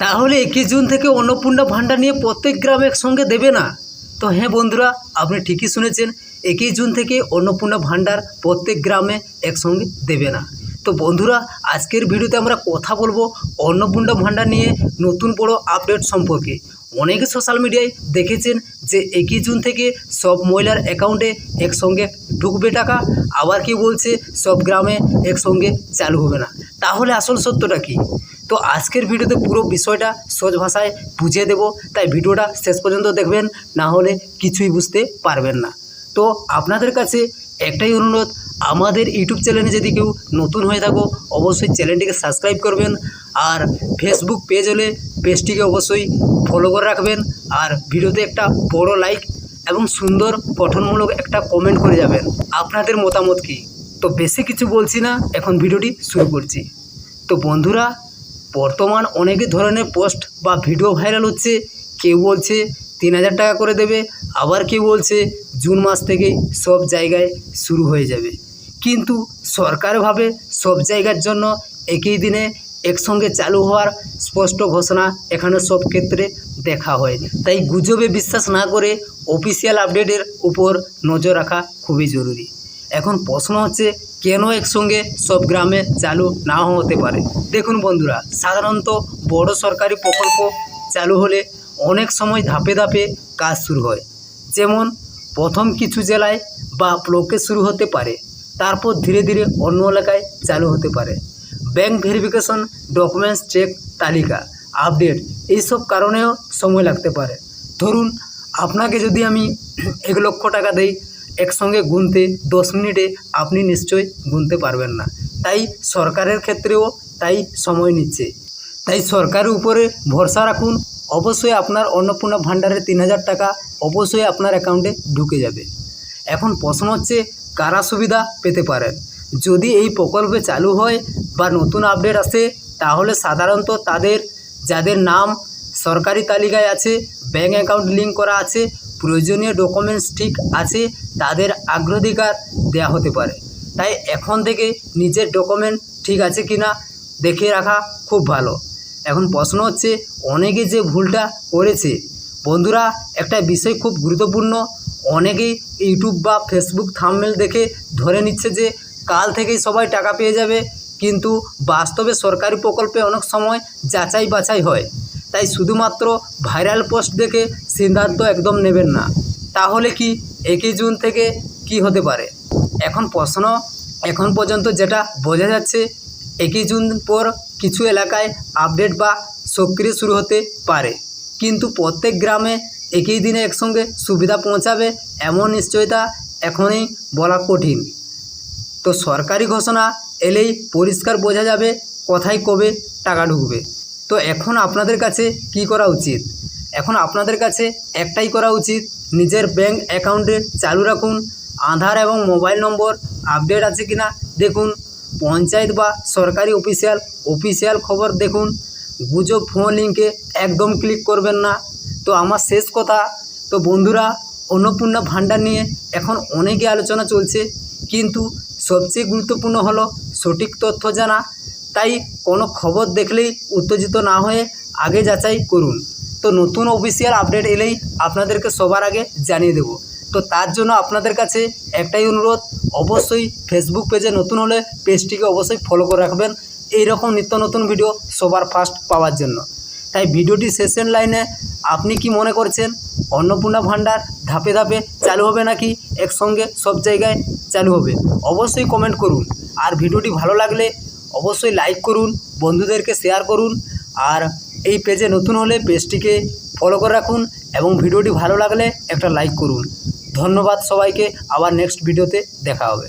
তাহলে 21 জুন থেকে অন্নপূর্ণা ভাণ্ডার নিয়ে প্রত্যেক গ্রামে একসঙ্গে দেবে না? তো হ্যাঁ বন্ধুরা, আপনি ঠিকই শুনেছেন, 21 জুন থেকে অন্নপূর্ণা ভাণ্ডার প্রত্যেক গ্রামে একসঙ্গে দেবে না। তো বন্ধুরা, আজকের ভিডিওতে আমরা কথা বলবো অন্নপূর্ণা ভাণ্ডার নিয়ে নতুন বড় আপডেট সম্পর্কে। অনেকে সোশ্যাল মিডিয়ায় দেখেছেন যে 21 জুন থেকে সব মহিলার অ্যাকাউন্টে একসঙ্গে ঢুকবে টাকা, আবার কি বলছে সব গ্রামে একসঙ্গে চালু হবে না। তাহলে আসল সত্যটা কি? তো আজকের ভিডিওতে পুরো বিষয়টা সহজ ভাষায় বুঝিয়ে দেব, তাই ভিডিওটা শেষ পর্যন্ত দেখবেন, না হলে কিছুই বুঝতে পারবেন না। তো আপনাদের কাছে একটাই অনুরোধ, আমাদের ইউটিউব চ্যানেলে যদি কেউ নতুন হয়ে থাকো অবশ্যই চ্যানেলটিকে সাবস্ক্রাইব করবেন, আর ফেসবুক পেজ হলে পেজটিকে অবশ্যই ফলো করে রাখবেন, আর ভিডিওতে একটা বড় লাইক এবং সুন্দর গঠনমূলক একটা কমেন্ট করে যাবেন আপনাদের মতামত কী। তো বেশি কিছু বলছি না, এখন ভিডিওটি শুরু করছি। তো বন্ধুরা, বর্তমান অনেক ধরনের পোস্ট বা ভিডিও ভাইরাল হচ্ছে। কেউ বলছে 3000 টাকা করে দেবে, আবার কেউ বলছে জুন মাস থেকেই সব জায়গায় শুরু হয়ে যাবে। কিন্তু সরকারভাবে সব জায়গার জন্য একই দিনে একসঙ্গে চালু হওয়ার স্পষ্ট ঘোষণা এখানে সব ক্ষেত্রে দেখা হয়। তাই গুজবে বিশ্বাস না করে অফিসিয়াল আপডেটের উপর নজর রাখা খুবই জরুরি। এখন প্রশ্ন হচ্ছে, কেন একসঙ্গে সব গ্রামে চালু নাও হতে পারে? দেখুন বন্ধুরা, সাধারণত বড় সরকারি প্রকল্প চালু হলে অনেক সময় ধাপে ধাপে কাজ শুরু হয়। যেমন প্রথম কিছু জেলায় বা ব্লকে শুরু হতে পারে, তারপর ধীরে ধীরে অন্য এলাকায় চালু হতে পারে। ব্যাংক ভেরিফিকেশন, ডকুমেন্টস চেক, তালিকা আপডেট, এইসব কারণেও সময় লাগতে পারে। ধরুন আপনাকে যদি আমি 1 লক্ষ টাকা দেই, একসঙ্গে গুনতে 10 মিনিটে আপনি নিশ্চয়ই গুনতে পারবেন না। তাই সরকারের ক্ষেত্রেও তাই সময় নিচ্ছে। তাই সরকারের উপরে ভরসা রাখুন, অবশ্যই আপনার অন্নপূর্ণা ভাণ্ডারের 3000 টাকা অবশ্যই আপনার অ্যাকাউন্টে ঢুকে যাবে। এখন প্রশ্ন হচ্ছে, কারা সুবিধা পেতে পারেন? যদি এই প্রকল্পে চালু হয় বা নতুন আপডেট আসে, তাহলে সাধারণত যাদের নাম সরকারি তালিকায় আছে, ব্যাঙ্ক অ্যাকাউন্ট লিঙ্ক করা আছে, প্রয়োজনীয় ডকুমেন্টস ঠিক আছে, তাদের অগ্রাধিকার দেওয়া হতে পারে। তাই এখন থেকে নিজের ডকুমেন্ট ঠিক আছে কি না দেখে রাখা খুব ভালো। এখন প্রশ্ন হচ্ছে, অনেকে যে ভুলটা করেছে বন্ধুরা, একটা বিষয় খুব গুরুত্বপূর্ণ। অনেকেই ইউটিউব বা ফেসবুক থাম্বনেল দেখে ধরে নিচ্ছে যে কাল থেকেই সবাই টাকা পেয়ে যাবে, কিন্তু বাস্তবে সরকারি প্রকল্পে অনেক সময় যাচাই বাছাই হয়। তাই শুধুমাত্র ভাইরাল পোস্ট দেখে সিদ্ধান্ত একদম নেবেন না। তাহলে কি 21 জুন থেকে কি হতে পারে? এখন পর্যন্ত যেটা বোঝা যাচ্ছে, 21 জুন পর কিছু এলাকায় আপডেট বা সক্রিয় শুরু হতে পারে, কিন্তু প্রত্যেক গ্রামে একই দিনে একসঙ্গে সুবিধা পৌঁছাবে এমন নিশ্চয়তা এখনই বলা কঠিন। তো সরকারি ঘোষণা এলেই পরিষ্কার বোঝা যাবে কোথায় কবে টাকা ঢুকবে। তো এখন আপনাদের কাছে কি করা উচিত? এখন আপনাদের কাছে একটাই করা উচিত, নিজের ব্যাংক অ্যাকাউন্টে চালু রাখুন, আধার এবং মোবাইল নম্বর আপডেট আছে কিনা দেখুন, পঞ্চায়েত বা সরকারি অফিসিয়াল খবর দেখুন, গুজব ফোন লিঙ্কে একদম ক্লিক করবেন না। তো আমার শেষ কথা, তো বন্ধুরা, অন্নপূর্ণা ভাণ্ডার নিয়ে এখন অনেকে আলোচনা চলছে, কিন্তু সবচেয়ে গুরুত্বপূর্ণ হলো সঠিক তথ্য জানা। তাই কোনো খবর দেখলেই উত্তেজিত না হয়ে আগে যাচাই করুন। তো নতুন অফিসিয়াল আপডেট এলেই আপনাদেরকে সবার আগে জানিয়ে দেব। তো তার জন্য আপনাদের কাছে একটাই অনুরোধ, অবশ্যই ফেসবুক পেজে নতুন হলে পেজটিকে অবশ্যই ফলো করে রাখবেন এইরকম নিত্য নতুন ভিডিও সবার ফার্স্ট পাওয়ার জন্য। তাই ভিডিওটি শেষের লাইনে আপনি কি মনে করছেন, অন্নপূর্ণা ভাণ্ডার ধাপে ধাপে চালু হবে নাকি একসঙ্গে সব জায়গায় চালু হবে? অবশ্যই কমেন্ট করুন। আর ভিডিওটি ভালো লাগলে অবশ্যই লাইক করুন, বন্ধুদেরকে শেয়ার করুন, আর এই পেজে নতুন হলে পেজটিকে ফলো করে রাখুন এবং ভিডিওটি ভালো লাগলে একটা লাইক করুন। ধন্যবাদ সবাইকে, আবার নেক্সট ভিডিওতে দেখা হবে।